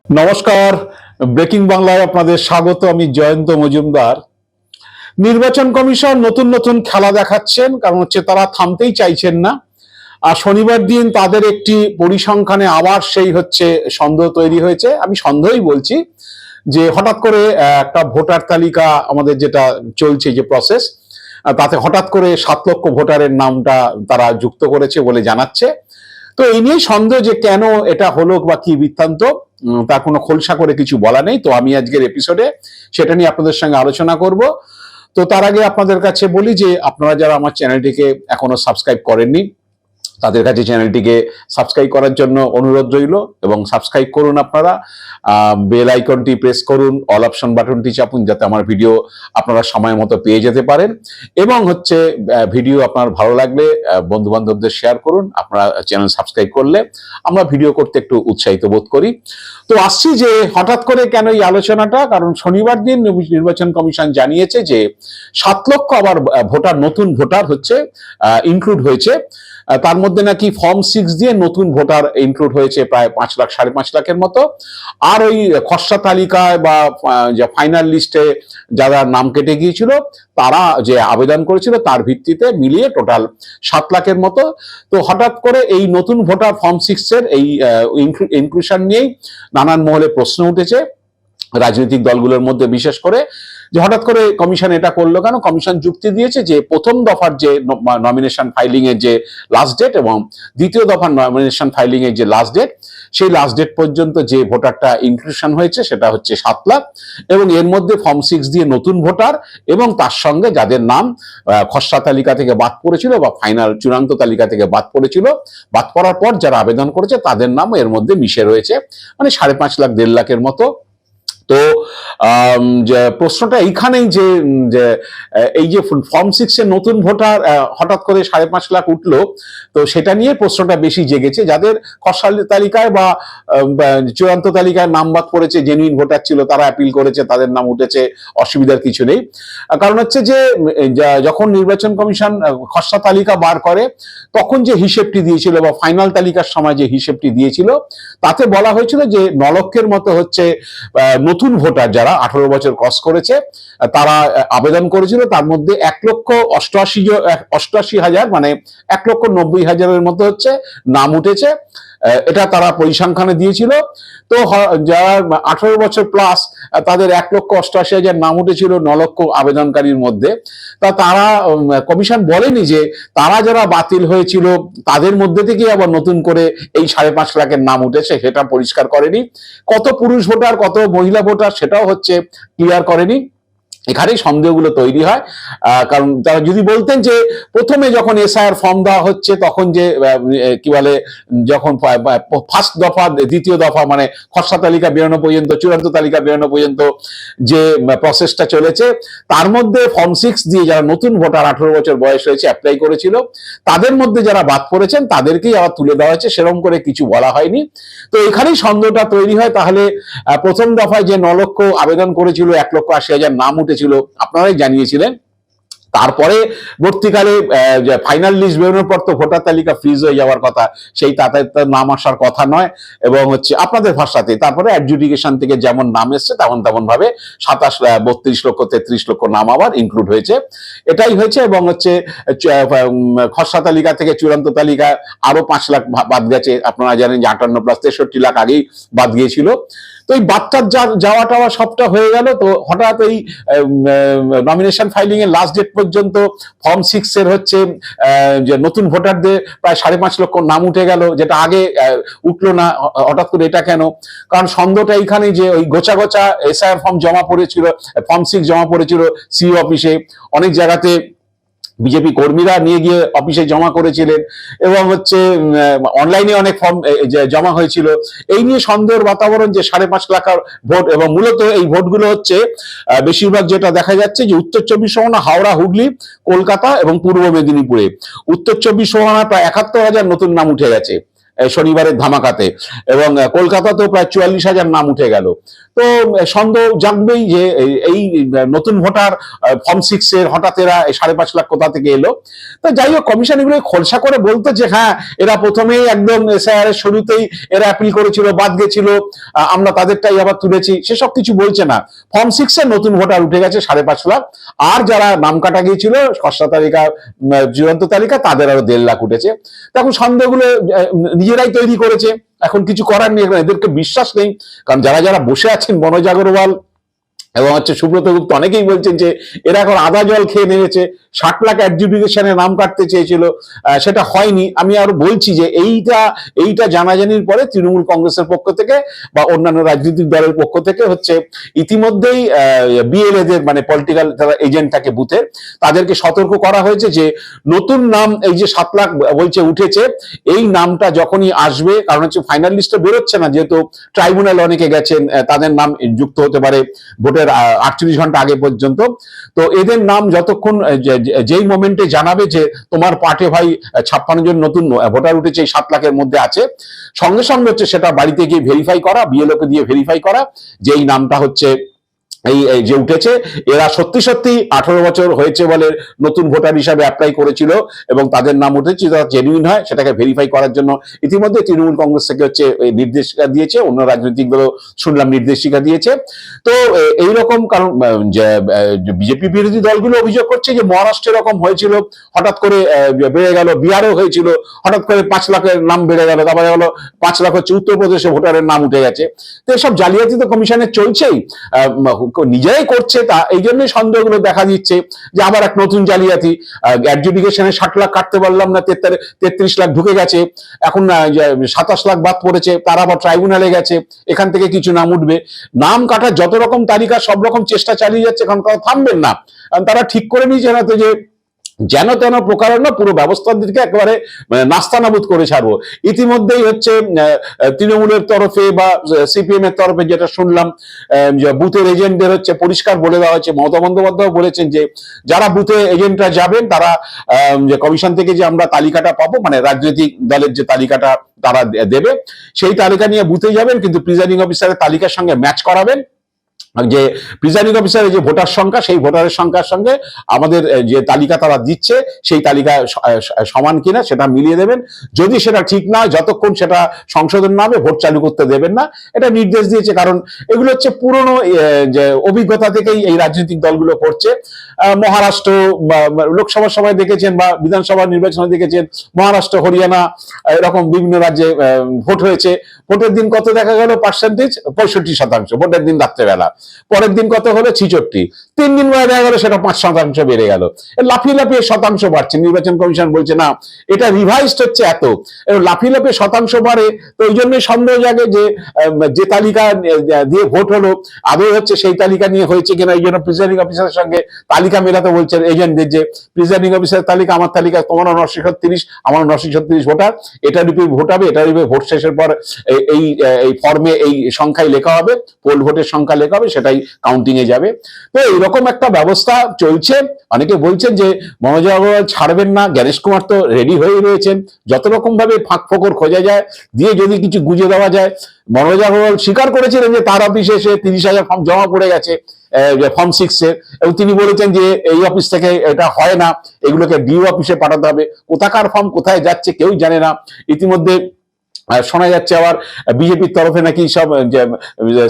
নমস্কার, ব্রেকিং বাংলায় আপনাদের স্বাগত। আমি জয়ন্ত মজুমদার। নির্বাচন কমিশন নতুন নতুন খেলা দেখাচ্ছেন, কারণ হচ্ছে তারা থামতেই চাইছেন না। আর শনিবার দিন তাদের একটি পরিসংখ্যানে আবার সেই হচ্ছে সন্দেহ তৈরি হয়েছে। আমি সন্দেহই বলছি যে হঠাৎ করে একটা ভোটার তালিকা আমাদের যেটা চলছে যে প্রসেস, তাতে হঠাৎ করে 7 লক্ষ ভোটারের নামটা তারা যুক্ত করেছে বলে জানাচ্ছে। তো এই নিয়েই সন্দেহ যে কেন এটা হলো বা কি বৃত্তান্ত, তার কোনো খোলসা করে কিছু বলা নেই। তো আমি আজকের এপিসোডে সেটা নিয়ে আপনাদের সঙ্গে আলোচনা করব। তো তার আগে আপনাদের কাছে বলি যে আপনারা যারা আমার চ্যানেলটিকে এখনো সাবস্ক্রাইব করেননি, তাদের কাছে চ্যানেলটিকে সাবস্ক্রাইব করার জন্য অনুরোধ রইল এবং সাবস্ক্রাইব করুন। আপনারা বেল আইকনটি প্রেস করুন, অল অপশন বাটনটি চাপুন, যাতে আমার ভিডিও আপনারা সময় মতো পেয়ে যেতে পারেন। এবং হচ্ছে ভিডিও আপনার ভালো লাগলে বন্ধু বান্ধবদের শেয়ার করুন। আপনারা চ্যানেল সাবস্ক্রাইব করলে আমরা ভিডিও করতে একটু উৎসাহিত বোধ করি। তো আসছি যে হঠাৎ করে কেন এই আলোচনাটা, কারণ শনিবার দিন নির্বাচন কমিশন জানিয়েছে যে 7 লক্ষ আবার ভোটার, নতুন ভোটার হচ্ছে ইনক্লুড হয়েছে। তার মধ্যে নাকি ফর্ম 6 দিয়ে নতুন ভোটার ইনক্লুড হয়েছে প্রায় 5 লাখ, 5.5 লাখের মতো। আর ওই খসড়া তালিকায় বা যে ফাইনাল লিস্টে যারা নাম কেটে গিয়েছিল, তারা যে আবেদন করেছিল তার ভিত্তিতে মিলিয়ে টোটাল 7 লাখের মতো। তো হঠাৎ করে এই নতুন ভোটার ফর্ম 6 এর এই ইনক্লুশন নিয়েই নানান মহলে প্রশ্ন উঠেছে রাজনৈতিক দলগুলোর মধ্যে, বিশেষ করে যে হঠাৎ করে কমিশন এটা করলো কেন। কমিশন যুক্তি দিয়েছে যে প্রথম দফার যে নমিনেশন ফাইলিং এর যে লাস্ট ডেট এবং দ্বিতীয় দফার নমিনেশন ফাইলিং এর যে লাস্ট ডেট, সেই লাস্ট ডেট পর্যন্ত যে ভোটারটা ইনক্লুশন হয়েছে সেটা হচ্ছে 7 লাখ। এবং এর মধ্যে ফর্ম 6 দিয়ে নতুন ভোটার এবং তার সঙ্গে যাদের নাম খসড়া তালিকা থেকে বাদ পড়েছিল বা ফাইনাল চূড়ান্ত তালিকা থেকে বাদ পড়েছিল, বাদ পড়ার পর যারা আবেদন করেছে তাদের নাম এর মধ্যে মিশে রয়েছে, মানে 5.5 লাখ, 1.5 লাখের মতো। তো প্রশ্নটা এইখানেই যে এই যে ফর্ম 6 এর নতুন ভোটার হঠাৎ করে 5.5 লাখ উঠলো, তো সেটা নিয়ে প্রশ্নটা বেশি জেগেছে। যাদের খসড়া তালিকায় বা চূড়ান্ত তালিকায় নাম বাদ পড়েছে, জেনুইন ভোটার ছিল, তারা অ্যাপিল করেছে, তাদের নাম উঠেছে, অসুবিধার কিছু নেই। কারণ হচ্ছে যে যখন নির্বাচন কমিশন খসড়া তালিকা বার করে, তখন যে হিসেবটি দিয়েছিল বা ফাইনাল তালিকার সময় যে হিসেবটি দিয়েছিল, তাতে বলা হয়েছিল যে 9 লক্ষের মতো হচ্ছে নতুন ভোটার যারা 18 বছর ক্রস করেছে তারা আবেদন করেছিল। তার মধ্যে 1,88,000 মানে 1,90,000-এর মতো হচ্ছে নাম উঠেছে। এটা তারা পরিসংখ্যানে দিয়েছিল। তো যারা 18 বছর প্লাস, তাদের 1,88,000 নাম উঠেছিল 9 লক্ষ আবেদনকারীর মধ্যে। তারা কমিশন বলেনি যে তারা যারা বাতিল হয়েছিল তাদের মধ্যে থেকে আবার নতুন করে এই 5.5 লাখের নাম উঠেছে, সেটা পরিষ্কার করেনি। কত পুরুষ ভোটার, কত মহিলা ভোটার, সেটাও হচ্ছে ক্লিয়ার করেনি। এখানেই সন্দেহগুলো তৈরি হয়। কারণ তারা যদি বলতেন যে প্রথমে যখন এসআইআর ফর্ম দেওয়া হচ্ছে, তখন যে কি বলে, যখন ফার্স্ট দফা, দ্বিতীয় দফা, মানে খসড়া তালিকা বেরোনো পর্যন্ত, চূড়ান্ত তালিকা বেরোনো পর্যন্ত যে প্রসেসটা চলেছে, তার মধ্যে ফর্ম 6 দিয়ে যারা নতুন ভোটার 18 বছর বয়স হয়েছে অ্যাপ্লাই করেছিল, তাদের মধ্যে যারা বাদ পড়েছেন তাদেরকেই আবার তুলে দেওয়া হয়েছে, সেরকম করে কিছু বলা হয়নি। তো এখানেই সন্দেহটা তৈরি হয়। তাহলে প্রথম দফায় যে 9 লক্ষ আবেদন করেছিল, 1,80,000 নাম উঠেছিল, আপনারাই জানিয়েছিলেন। তারপরে ভর্তিকালে ফাইনাল লিস্ট বেরোনোর পর তো ভোটার তালিকা ফ্রিজ হয়ে যাওয়ার কথা, সেই তাতে নাম আসার কথা নয়। এবং হচ্ছে আপনাদের ভাষাতে তারপরে অ্যাডজুডিকেশন থেকে যেমন নাম এসছে তেমন ভাবে 32 লক্ষ, 33 লক্ষ নাম আবার ইনক্লুড হয়েছে। এটাই হয়েছে। এবং হচ্ছে খসড়া তালিকা থেকে চূড়ান্ত তালিকা আরো 5 লাখ বাদ গেছে। আপনারা জানেন যে 58 প্লাস 63 লাখ আগেই বাদ গিয়েছিল। তো এই বাদটার যাওয়া টাওয়া সবটা হয়ে গেল। তো হঠাৎ এই নমিনেশন ফাইলিং এর লাস্ট ডেট পর্যন্ত ফর্ম 6 এর হচ্ছে যে নতুন ভোটারদের প্রায় 5.5 লক্ষ নাম উঠে গেল, যেটা আগে উঠলো না। হঠাৎ করে এটা কেন? কারণ সন্দেহটা এইখানে যে ওই গোছা গোছা এসআইআর ফর্ম জমা পড়েছিল, ফর্ম 6 জমা পড়েছিল সিইও অফিসে, অনেক জায়গাতে বিজেপি কর্মীরা নিয়ে গিয়ে অফিসে জমা করেছিলেন, এবং হচ্ছে অনলাইনে অনেক ফর্ম জমা হয়েছিল। এই নিয়ে সন্দেহের বাতাবরণ যে 5.5 লাখ ভোট। এবং মূলত এই ভোটগুলো হচ্ছে বেশিরভাগ যেটা দেখা যাচ্ছে যে উত্তর 24 পরগনা, হাওড়া, হুগলি, কলকাতা এবং পূর্ব মেদিনীপুরে। উত্তর 24 পরগনা প্রায় 71,000 নতুন নাম উঠে গেছে, শনিবারের ধামাকাতে, এবং কলকাতাতেও প্রায় 44,000 নাম উঠে গেল। তো সন্দেহ জাগবেই যে এই নতুন ভোটার ফর্ম 6 এর হঠাৎ এরা 5.5 লাখ কোথা থেকে এলো। তো যাই হোক, কমিশন এগুলো খোলসা করে বলতো যে হ্যাঁ, এরা প্রথমেই একদম এসআইআর এর শুরুতেই এরা অ্যাপিল করেছিল, বাদ গেছিল, আমরা তাদেরটাই আবার তুলেছি, সেসব কিছু বলছে না। ফর্ম 6 এর নতুন ভোটার উঠে গেছে 5.5 লাখ, আর যারা নাম কাটা গিয়েছিল খসড়া তালিকা, চূড়ান্ত তালিকা, তাদের আরো 1.5 লাখ উঠেছে। তখন সন্দেহগুলো নিজেরাই তৈরি করেছে, এখন কিছু করার নেই, এদেরকে বিশ্বাস নেই। কারণ যারা যারা বসে আছেন, মনোজ আগরওয়াল এবং সুব্রত গুপ্ত, অনেকেই বলছেন যে এরা এখন আদা জল খেয়ে নেমেছে। 60 লাখ অ্যাডজুডিকেশনে নাম কাটতে চেয়েছিল, সেটা হয়নি। আমি আরো বলছি যে এইটা জানাজানির পরে তৃণমূল কংগ্রেসের পক্ষ থেকে বা অন্যান্য রাজনৈতিক দলের পক্ষ থেকে হচ্ছে ইতিমধ্যেই বিএলএদের মানে পলিটিক্যাল যারা এজেন্ট থাকে বুথের, তাদেরকে সতর্ক করা হয়েছে যে নতুন নাম এই যে 7 লাখ বলছে উঠেছে, এই নামটা যখনই আসবে, কারণ হচ্ছে ফাইনাল লিস্টে বেরোচ্ছে না, যেহেতু ট্রাইব্যুনাল অনেকে গেছেন, তাদের নাম যুক্ত হতে পারে ভোটের 48 ঘন্টা আগে পর্যন্ত। তো এদের নাম যতক্ষণ যেই মোমেন্টে জানাবে যে তোমার পার্টে ভাই 56 জন নতুন ভোটার উঠেছে, এই 7 লাখের মধ্যে আছে, সঙ্গে সঙ্গে হচ্ছে সেটা বাড়িতে গিয়ে ভেরিফাই করা, বিএলও কে দিয়ে ভেরিফাই করা যে এই নামটা হচ্ছে এই যে উঠেছে, এরা সত্যি সত্যি 18 বছর হয়েছে বলে নতুন ভোটার হিসাবে অ্যাপ্লাই করেছিল এবং তাদের নাম উঠেছে, তারা জেনুইন হয়, সেটাকে ভেরিফাই করার জন্য ইতিমধ্যে তৃণমূল কংগ্রেস থেকে হচ্ছে নির্দেশিকা দিয়েছে, অন্য রাজনৈতিক দলও শুনলাম নির্দেশিকা দিয়েছে। তো এইরকম, কারণ বিজেপি বিরোধী দলগুলো অভিযোগ করছে যে মহারাষ্ট্রে এরকম হয়েছিল, হঠাৎ করে বেড়ে গেল, বিহারও হয়েছিল, হঠাৎ করে 5 লাখের নাম বেড়ে গেল, তারপরে হলো 5 লাখ হচ্ছে উত্তরপ্রদেশে ভোটারের নাম উঠে গেছে। তো এসব জালিয়াতি তো কমিশনের চলছেই, নিজেরাই করছে, তা এই জন্যই সন্দেহগুলো দেখা দিচ্ছে যে আবার এক নতুন জালিয়াতি। অ্যাডজুডিকেশনে 60 লাখ কাটতে পারলাম না, 33 লাখ ঢুকে গেছে, এখন 27 লাখ বাদ পড়েছে, তারা আবার ট্রাইব্যুনালে গেছে, এখান থেকে কিছু নাম উঠবে। নাম কাটার যত রকম তালিকা, সব রকম চেষ্টা চালিয়ে যাচ্ছে, কারণ তারা থামবেন না। তারা ঠিক করে নিয়েছে না তো যে যেন তেন প্রকারণ পুরো ব্যবস্থার দিকে একেবারে নাস্তানাবুদ করে ছাড়বো। ইতিমধ্যেই হচ্ছে তৃণমূলের তরফে বা সিপিএম এর তরফে যেটা শুনলাম, বুথের এজেন্টদের হচ্ছে পরিষ্কার বলে দেওয়া হয়েছে, মমতা বন্দ্যোপাধ্যায় বলেছেন যে যারা বুথে এজেন্টরা যাবেন তারা যে কমিশন থেকে যে আমরা তালিকাটা পাবো, মানে রাজনৈতিক দলের যে তালিকাটা তারা দেবে, সেই তালিকা নিয়ে বুথে যাবেন, কিন্তু প্রিজাইডিং অফিসারের তালিকার সঙ্গে ম্যাচ করাবেন, যে প্রিজাইডিং অফিসারের যে ভোটার সংখ্যা, সেই ভোটারের সংখ্যার সঙ্গে আমাদের যে তালিকা তারা দিচ্ছে সেই তালিকা সমান কিনা সেটা মিলিয়ে দেবেন। যদি সেটা ঠিক না, যতক্ষণ সেটা সংশোধন না হবে ভোট চালু করতে দেবেন না, এটা নির্দেশ দিয়েছে। কারণ এগুলো হচ্ছে পুরনো যে অভিজ্ঞতা থেকেই এই রাজনৈতিক দলগুলো করছে। মহারাষ্ট্র লোকসভার সময় দেখেছেন বা বিধানসভা নির্বাচনে দেখেছেন, মহারাষ্ট্র, হরিয়ানা, এরকম বিভিন্ন রাজ্যে ভোট হয়েছে, ভোটের দিন কত দেখা গেল পার্সেন্টেজ, 65% ভোটের দিন রাত্রেবেলা, পরের দিন কত হলো 66, 3 দিন পরে দেখা গেল সেটা 5% বেড়ে গেল, লাফিয়ে লাফিয়ে শতাংশ বাড়ছে। নির্বাচন কমিশন বলছে না, এটা রিভাইজড হচ্ছে এত, লাফিয়ে লাফিয়ে শতাংশ বাড়ে। তো ওই জন্যই সন্দেহ জাগে যে তালিকা দিয়ে ভোট হলো আদৌ হচ্ছে সেই তালিকা নিয়ে হয়েছে কিনা। এই জন্য প্রিজাইডিং অফিসারের সঙ্গে তালিকা মেলাতে বলছেন এজেন্টদের, যে প্রিজাইডিং অফিসারের তালিকা আমার তালিকা, তোমারও 936, আমারও 936 ভোটার, এটার উপরে ভোট হবে, এটার উপরে ভোট শেষের পর এই ফর্মে এই সংখ্যায় লেখা হবে, পোল ভোটের সংখ্যা লেখা হবে, সেটাই কাউন্টিং এ যাবে। তো এইরকম একটা ব্যবস্থা চলছে। অনেকে বলছেন যে মনোজ আগরওয়াল ছাড়বেন না, জ্ঞানেশ কুমার তো রেডি হয়ে রয়েছেন, যত রকম ভাবে ফাঁক ফোকর খোঁজা যায় দিয়ে যদি কিছু গুজে দেওয়া যায়। মনোজ আগরওয়াল স্বীকার করেছিলেন যে তার অফিসে এসে 30,000 ফর্ম জমা পড়ে গেছে, ফর্ম 6 এর, এবং তিনি বলেছেন যে এই অফিস থেকে এটা হয় না, এগুলোকে ডিও অফিসে পাঠাতে হবে। কোথাকার ফর্ম কোথায় যাচ্ছে কেউ জানে না। ইতিমধ্যে শোনা যাচ্ছে আবার বিজেপির তরফে নাকি সব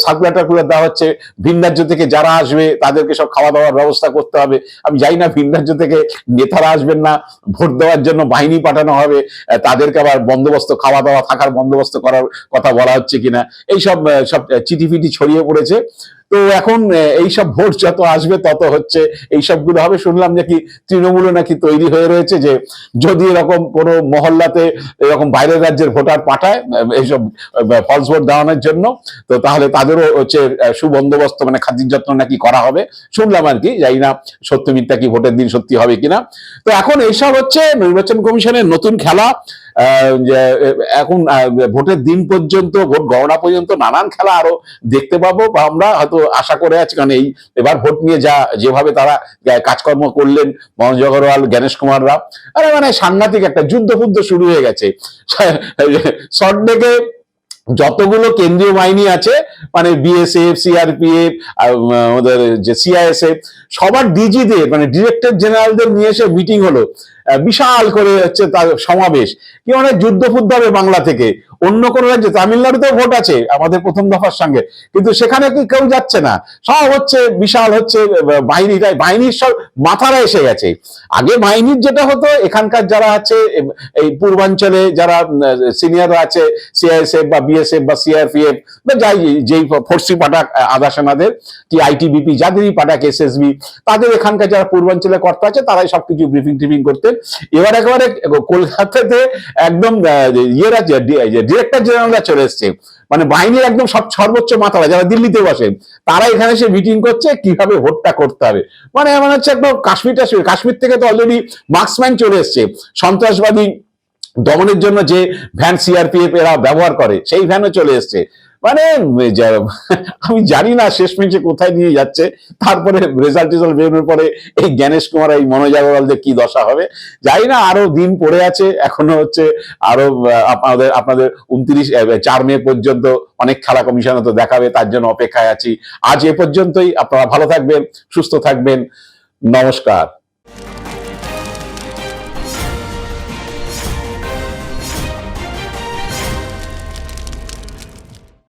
সার্কুলার দেওয়া হচ্ছে, ভিন রাজ্য থেকে যারা আসবে তাদেরকে সব খাওয়া দাওয়ার ব্যবস্থা করতে হবে। আমি জানি না ভিন রাজ্য থেকে নেতারা আসবেন না, ভোট দেওয়ার জন্য বাহিনী পাঠানো হবে, তাদেরকে আবার বন্দোবস্ত, খাওয়া দাওয়া থাকার বন্দোবস্ত করার কথা বলা হচ্ছে কিনা। এইসব সব চিঠিফিটি ছড়িয়ে পড়েছে। তো এখন এইসব ভোট যত আসবে তত হচ্ছে এইসবগুলো হবে। শুনলাম নাকি তৃণমূলও নাকি তৈরি হয়ে রয়েছে যে যদি এরকম কোনো মহল্লাতে এরকম বাইরের রাজ্যের ভোটার পাঠায় এইসব ফলস ভোট দেওয়ানোর জন্য, তো তাহলে তাদেরও হচ্ছে সুবন্দোবস্ত, মানে খাতির যত্ন নাকি করা হবে, শুনলাম আর কি, জানি না সত্য মিথ্যা কি ভোটের দিন সত্যি হবে কিনা। তো এখন এইসব হচ্ছে নির্বাচন কমিশনের নতুন খেলা। এখন ভোটের দিন পর্যন্ত, ভোট গণনা পর্যন্ত নানান খেলা আরো দেখতে পাবো, বা আমরা হয়তো আশা করে আছি। কারণ এই এবার ভোট নিয়ে যেভাবে তারা কাজকর্ম করলেন, মনোজ আগরওয়াল, জ্ঞানেশ কুমার রাও, আরে মানে সাংঘাতিক একটা যুদ্ধ ফুদ্ধ শুরু হয়ে গেছে। শর্ট ডেকে যতগুলো কেন্দ্রীয় বাহিনী আছে, মানে বিএসএফ, সিআরপিএফ, ওদের যে সিআইএসএফ, সবার ডিজিদের মানে ডিরেক্টর জেনারেলদের নিয়ে এসে মিটিং হলো, বিশাল করে হচ্ছে তার সমাবেশ। কি মানে যুদ্ধ ফুদ্ধ হবে বাংলা থেকে। অন্য কোনো রাজ্যে, তামিলনাড়ুতেও ভোট আছে আমাদের প্রথম দফার সঙ্গে, কিন্তু সেখানে কি কেউ যাচ্ছে না, সব হচ্ছে বিশাল হচ্ছে বাহিনীর সব মাথারা এসে গেছে। আগে বাহিনীর যেটা হতো, এখানকার যারা আছে এই পূর্বাঞ্চলে যারা সিনিয়ররা আছে, সিআইএসএফ বা বিএসএফ বা সিআরপিএফ বা যাই, যেই ফোর্সি পাঠাক আধা সেনাদের, কি আইটিবিপি, যাদেরই পাঠাক, এসএসবি, তাদের এখানকার যারা পূর্বাঞ্চলে কর্তা আছে, তারাই সবকিছু ব্রিফিং টিফিং করতেন। এবার একেবারে কলকাতাতে একদম ইয়েরা, ডিরেক্টর জেনারেলরা চলে এসছে, মানে বাহিনীর একদম সর্বোচ্চ মাথারা যারা দিল্লিতে বসেন, তারা এখানে এসে মিটিং করছে কিভাবে ভোটটা করতে হবে। মানে এমন হচ্ছে একদম কাশ্মীর থেকে তো অলরেডি মার্কসম্যান চলে এসছে, সন্ত্রাসবাদী দমনের জন্য যে ভ্যান সিআরপিএফ এরা ব্যবহার করে, সেই ভ্যানও চলে এসছে। মানে আমি জানি না শেষমেশে কোথায় নিয়ে যাচ্ছে। তারপরে রেজাল্ট বেরোনোর পরে এই জ্ঞানেশ কুমার, এই মনোজ আগরওয়ালদের কি দশা হবে জানি না। আরো দিন পড়ে আছে, এখনো হচ্ছে আরো আপনাদের 4 মে পর্যন্ত অনেক খেলা কমিশন তো দেখাবে, তার জন্য অপেক্ষায় আছি। আজ এ পর্যন্তই। আপনারা ভালো থাকবেন, সুস্থ থাকবেন, নমস্কার।